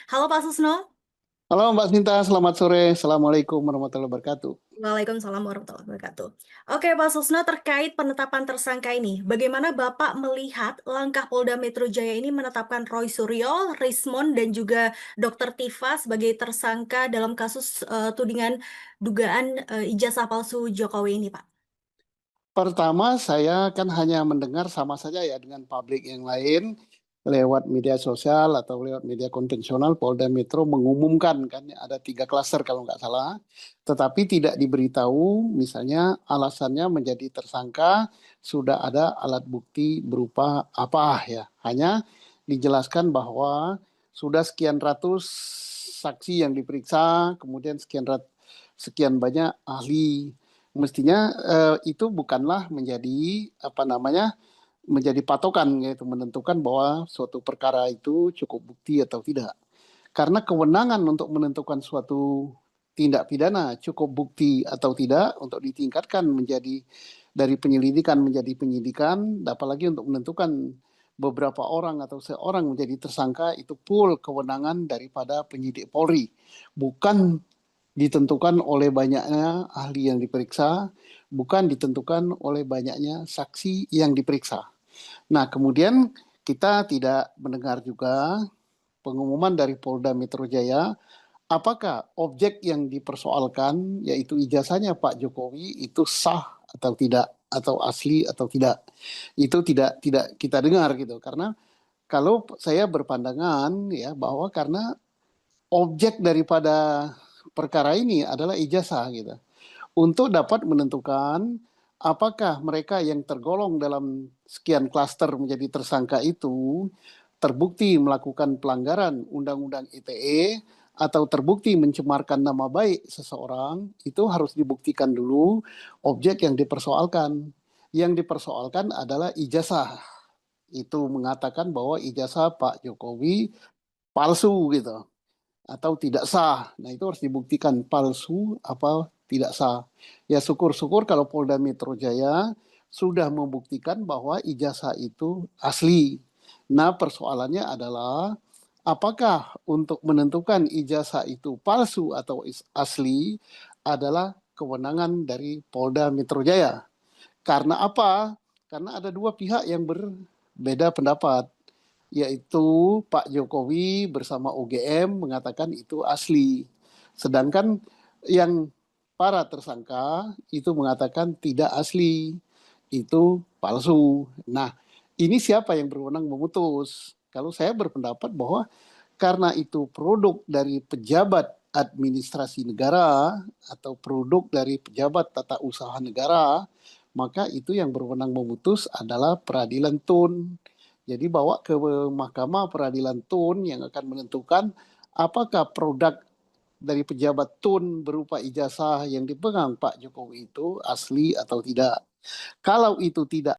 Halo Pak Susno. Halo Mbak Sinta, selamat sore. Assalamualaikum warahmatullahi wabarakatuh. Waalaikumsalam warahmatullahi wabarakatuh. Oke Pak Susno, terkait penetapan tersangka ini, bagaimana Bapak melihat langkah Polda Metro Jaya ini menetapkan Roy Suryo, Rismon, dan juga Dr. Tifa sebagai tersangka dalam kasus tudingan dugaan ijazah palsu Jokowi ini, Pak? Pertama, saya kan hanya mendengar sama saja ya dengan publik yang lain lewat media sosial atau lewat media konvensional. Polda Metro mengumumkan kan ada 3 klaster kalau nggak salah, tetapi tidak diberitahu misalnya alasannya menjadi tersangka sudah ada alat bukti berupa apa ya. Hanya dijelaskan bahwa sudah sekian ratus saksi yang diperiksa, kemudian sekian banyak ahli. Mestinya itu bukanlah menjadi apa namanya menjadi patokan yaitu menentukan bahwa suatu perkara itu cukup bukti atau tidak. Karena kewenangan untuk menentukan suatu tindak pidana cukup bukti atau tidak untuk ditingkatkan menjadi dari penyelidikan menjadi penyidikan, apalagi untuk menentukan beberapa orang atau seorang menjadi tersangka itu full kewenangan daripada penyidik Polri, bukan ditentukan oleh banyaknya ahli yang diperiksa, bukan ditentukan oleh banyaknya saksi yang diperiksa. Nah, kemudian kita tidak mendengar juga pengumuman dari Polda Metro Jaya, apakah objek yang dipersoalkan, yaitu ijazahnya Pak Jokowi, itu sah atau tidak, atau asli atau tidak. Itu tidak kita dengar gitu, karena kalau saya berpandangan ya bahwa karena objek daripada perkara ini adalah ijazah gitu. Untuk dapat menentukan apakah mereka yang tergolong dalam sekian klaster menjadi tersangka itu terbukti melakukan pelanggaran Undang-Undang ITE atau terbukti mencemarkan nama baik seseorang, itu harus dibuktikan dulu objek yang dipersoalkan. Yang dipersoalkan adalah ijazah. Itu mengatakan bahwa ijazah Pak Jokowi palsu gitu atau tidak sah. Nah, itu harus dibuktikan palsu apa tidak sah. Ya syukur-syukur kalau Polda Metro Jaya sudah membuktikan bahwa ijazah itu asli. Nah, persoalannya adalah apakah untuk menentukan ijazah itu palsu atau asli adalah kewenangan dari Polda Metro Jaya. Karena apa? Karena ada dua pihak yang berbeda pendapat, yaitu Pak Jokowi bersama UGM mengatakan itu asli. Sedangkan yang para tersangka itu mengatakan tidak asli, itu palsu. Nah, ini siapa yang berwenang memutus? Kalau saya berpendapat bahwa karena itu produk dari pejabat administrasi negara atau produk dari pejabat tata usaha negara, maka itu yang berwenang memutus adalah peradilan tun. Jadi bawa ke Mahkamah Peradilan Tun yang akan menentukan apakah produk dari pejabat tun berupa ijazah yang dipegang Pak Jokowi itu asli atau tidak. Kalau itu tidak